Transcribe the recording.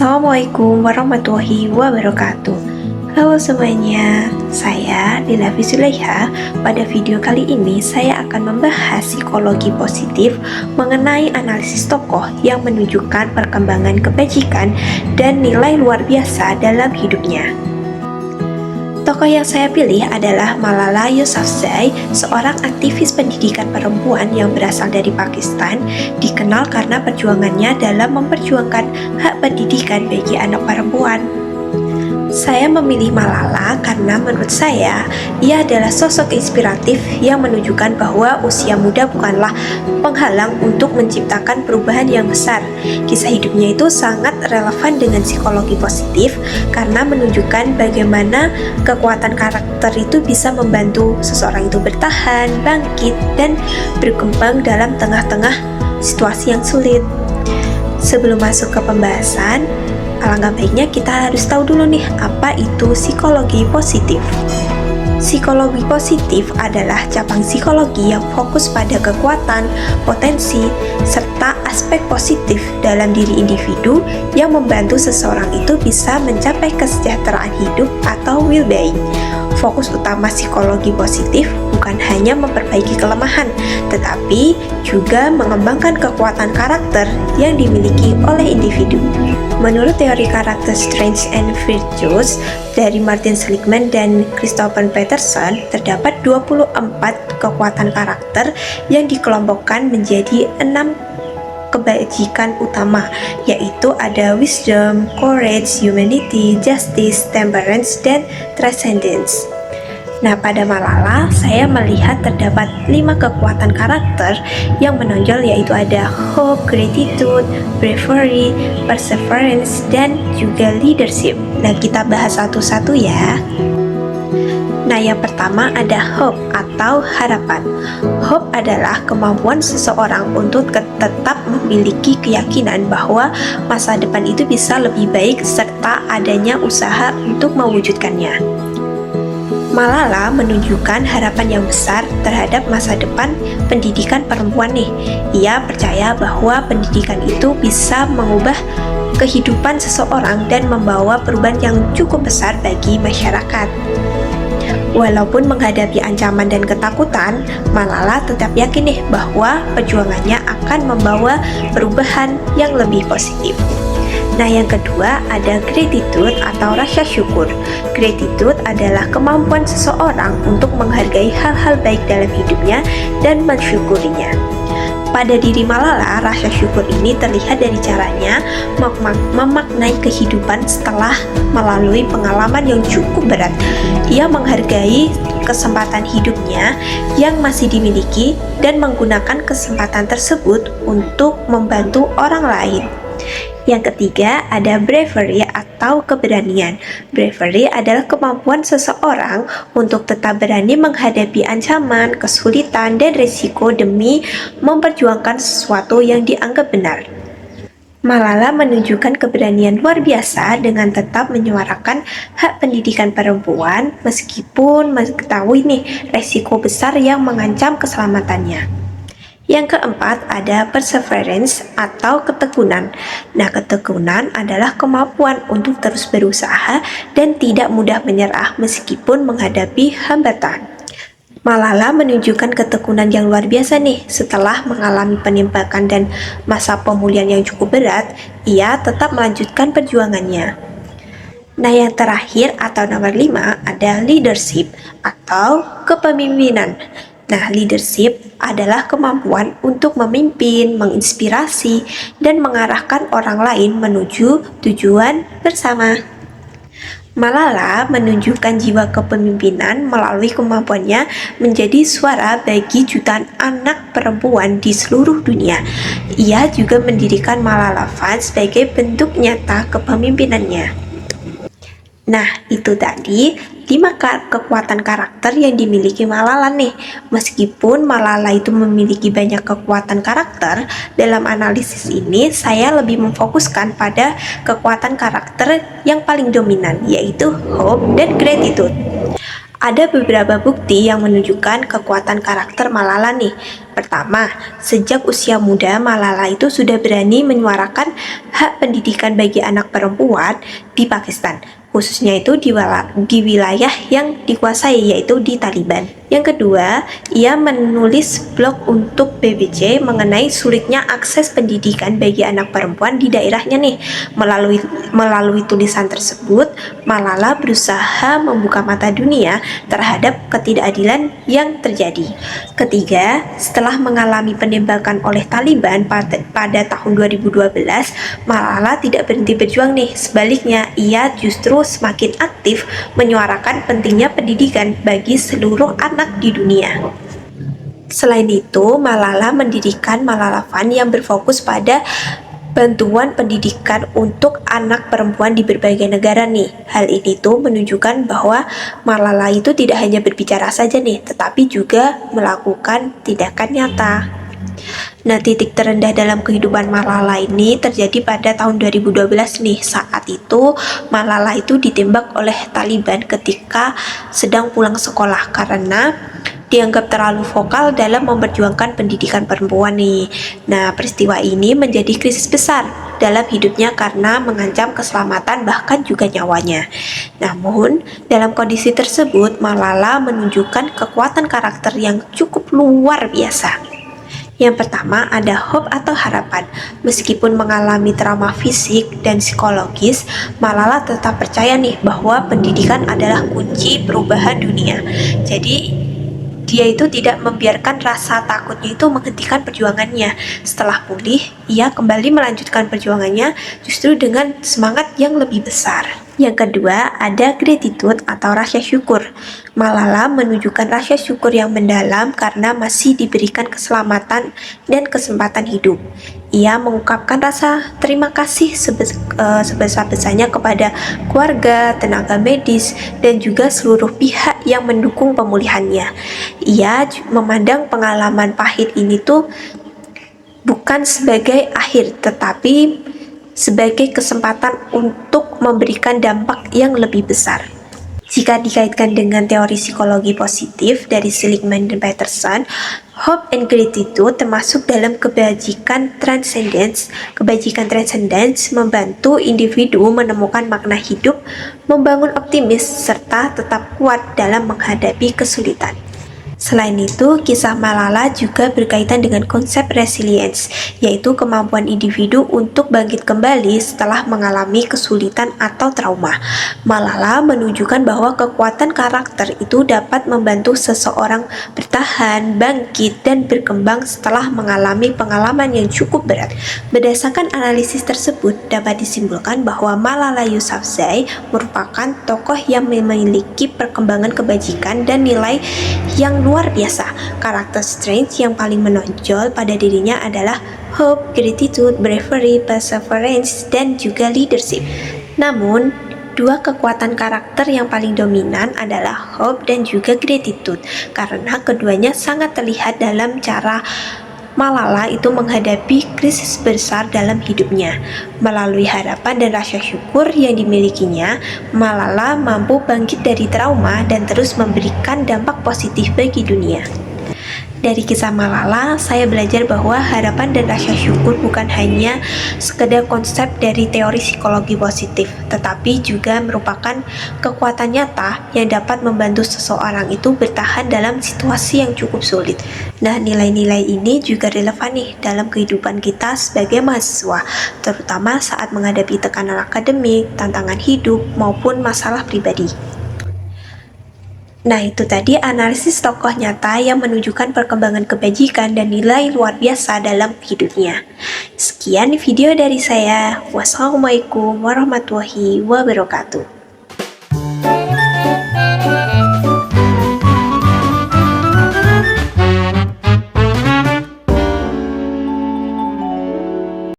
Assalamualaikum warahmatullahi wabarakatuh. Halo semuanya, saya Dilavi Zulaiha. Pada video kali ini saya akan membahas psikologi positif mengenai analisis tokoh yang menunjukkan perkembangan kebajikan dan nilai luar biasa dalam hidupnya. Tokoh yang saya pilih adalah Malala Yousafzai, seorang aktivis pendidikan perempuan yang berasal dari Pakistan, dikenal karena perjuangannya dalam memperjuangkan hak pendidikan bagi anak perempuan. Saya memilih Malala karena menurut saya, ia adalah sosok inspiratif yang menunjukkan bahwa usia muda bukanlah penghalang untuk menciptakan perubahan yang besar. Kisah hidupnya itu sangat relevan dengan psikologi positif karena menunjukkan bagaimana kekuatan karakter itu bisa membantu seseorang itu bertahan, bangkit, dan berkembang dalam tengah-tengah situasi yang sulit. Sebelum masuk ke pembahasan, alangkah baiknya kita harus tahu dulu nih, apa itu psikologi positif. Psikologi positif adalah cabang psikologi yang fokus pada kekuatan, potensi, serta aspek positif dalam diri individu yang membantu seseorang itu bisa mencapai kesejahteraan hidup atau well-being. Fokus utama psikologi positif bukan hanya memperbaiki kelemahan, tetapi juga mengembangkan kekuatan karakter yang dimiliki oleh individu. Menurut teori karakter Strengths and Virtues dari Martin Seligman dan Christopher Peterson, terdapat 24 kekuatan karakter yang dikelompokkan menjadi 6 kebajikan utama, yaitu ada wisdom, courage, humanity, justice, temperance, dan transcendence. Nah, pada Malala, saya melihat terdapat 5 kekuatan karakter yang menonjol, yaitu ada hope, gratitude, bravery, perseverance, dan juga leadership. Nah, kita bahas satu-satu ya. Nah, yang pertama ada hope atau harapan. Hope adalah kemampuan seseorang untuk tetap memiliki keyakinan bahwa masa depan itu bisa lebih baik serta adanya usaha untuk mewujudkannya. Malala menunjukkan harapan yang besar terhadap masa depan pendidikan perempuan nih. Ia percaya bahwa pendidikan itu bisa mengubah kehidupan seseorang dan membawa perubahan yang cukup besar bagi masyarakat. Walaupun menghadapi ancaman dan ketakutan, Malala tetap yakin nih bahwa perjuangannya akan membawa perubahan yang lebih positif. Nah, yang kedua ada gratitude atau rasa syukur. Gratitude adalah kemampuan seseorang untuk menghargai hal-hal baik dalam hidupnya dan mensyukurinya. Pada diri Malala, rasa syukur ini terlihat dari caranya memaknai kehidupan setelah melalui pengalaman yang cukup berat. Ia menghargai kesempatan hidupnya yang masih dimiliki dan menggunakan kesempatan tersebut untuk membantu orang lain. Yang ketiga ada bravery atau keberanian. Bravery adalah kemampuan seseorang untuk tetap berani menghadapi ancaman, kesulitan, dan risiko demi memperjuangkan sesuatu yang dianggap benar. Malala menunjukkan keberanian luar biasa dengan tetap menyuarakan hak pendidikan perempuan meskipun mengetahui risiko besar yang mengancam keselamatannya. Yang keempat ada perseverance atau ketekunan. Nah, ketekunan adalah kemampuan untuk terus berusaha dan tidak mudah menyerah meskipun menghadapi hambatan. Malala menunjukkan ketekunan yang luar biasa nih. Setelah mengalami penembakan dan masa pemulihan yang cukup berat, ia tetap melanjutkan perjuangannya. Nah, yang terakhir atau nomor 5 ada leadership atau kepemimpinan. Nah, leadership adalah kemampuan untuk memimpin, menginspirasi, dan mengarahkan orang lain menuju tujuan bersama. Malala menunjukkan jiwa kepemimpinan melalui kemampuannya menjadi suara bagi jutaan anak perempuan di seluruh dunia. Ia juga mendirikan Malala Fund sebagai bentuk nyata kepemimpinannya. Nah, itu tadi 5 kekuatan karakter yang dimiliki Malala nih. Meskipun Malala itu memiliki banyak kekuatan karakter, dalam analisis ini saya lebih memfokuskan pada kekuatan karakter yang paling dominan, yaitu hope dan gratitude. Ada beberapa bukti yang menunjukkan kekuatan karakter Malala nih. Pertama, sejak usia muda Malala itu sudah berani menyuarakan hak pendidikan bagi anak perempuan di Pakistan, khususnya itu di wilayah yang dikuasai yaitu di Taliban. Yang kedua, ia menulis blog untuk BBC mengenai sulitnya akses pendidikan bagi anak perempuan di daerahnya nih. Melalui tulisan tersebut, Malala berusaha membuka mata dunia terhadap ketidakadilan yang terjadi. Ketiga, setelah mengalami penembakan oleh Taliban pada tahun 2012, Malala tidak berhenti berjuang nih. Sebaliknya, ia justru semakin aktif menyuarakan pentingnya pendidikan bagi seluruh anak di dunia. Selain itu, Malala mendirikan Malala Fund yang berfokus pada bantuan pendidikan untuk anak perempuan di berbagai negara nih. Hal ini tuh menunjukkan bahwa Malala itu tidak hanya berbicara saja nih, tetapi juga melakukan tindakan nyata. Nah, titik terendah dalam kehidupan Malala ini terjadi pada tahun 2012 nih. Saat itu Malala itu ditembak oleh Taliban ketika sedang pulang sekolah karena dianggap terlalu vokal dalam memperjuangkan pendidikan perempuan nih. Nah, peristiwa ini menjadi krisis besar dalam hidupnya karena mengancam keselamatan bahkan juga nyawanya. Namun, dalam kondisi tersebut, Malala menunjukkan kekuatan karakter yang cukup luar biasa. Yang pertama ada hope atau harapan. Meskipun mengalami trauma fisik dan psikologis, Malala tetap percaya nih bahwa pendidikan adalah kunci perubahan dunia. Jadi dia itu tidak membiarkan rasa takutnya itu menghentikan perjuangannya. Setelah pulih, ia kembali melanjutkan perjuangannya justru dengan semangat yang lebih besar. Yang kedua, ada gratitude atau rasa syukur. Malala menunjukkan rasa syukur yang mendalam karena masih diberikan keselamatan dan kesempatan hidup. Ia mengungkapkan rasa terima kasih sebesar-besarnya kepada keluarga, tenaga medis, dan juga seluruh pihak yang mendukung pemulihannya. Ia memandang pengalaman pahit ini tuh bukan sebagai akhir, tetapi sebagai kesempatan untuk memberikan dampak yang lebih besar. Jika dikaitkan dengan teori psikologi positif dari Seligman dan Peterson, hope and gratitude termasuk dalam kebajikan transcendence. Kebajikan transcendence membantu individu menemukan makna hidup, membangun optimis, serta tetap kuat dalam menghadapi kesulitan. Selain itu, kisah Malala juga berkaitan dengan konsep resilience, yaitu kemampuan individu untuk bangkit kembali setelah mengalami kesulitan atau trauma. Malala menunjukkan bahwa kekuatan karakter itu dapat membantu seseorang bertahan, bangkit, dan berkembang setelah mengalami pengalaman yang cukup berat. Berdasarkan analisis tersebut, dapat disimpulkan bahwa Malala Yousafzai merupakan tokoh yang memiliki perkembangan kebajikan dan nilai yang luar biasa. Karakter strength yang paling menonjol pada dirinya adalah hope, gratitude, bravery, perseverance, dan juga leadership. Namun, dua kekuatan karakter yang paling dominan adalah hope dan juga gratitude, karena keduanya sangat terlihat dalam cara Malala itu menghadapi krisis besar dalam hidupnya. Melalui harapan dan rasa syukur yang dimilikinya, Malala mampu bangkit dari trauma dan terus memberikan dampak positif bagi dunia. Dari kisah Malala, saya belajar bahwa harapan dan rasa syukur bukan hanya sekedar konsep dari teori psikologi positif, tetapi juga merupakan kekuatan nyata yang dapat membantu seseorang itu bertahan dalam situasi yang cukup sulit. Nah, nilai-nilai ini juga relevan nih dalam kehidupan kita sebagai mahasiswa, terutama saat menghadapi tekanan akademik, tantangan hidup, maupun masalah pribadi. Nah, itu tadi analisis tokoh nyata yang menunjukkan perkembangan kebajikan dan nilai luar biasa dalam hidupnya. Sekian video dari saya. Wassalamualaikum warahmatullahi wabarakatuh.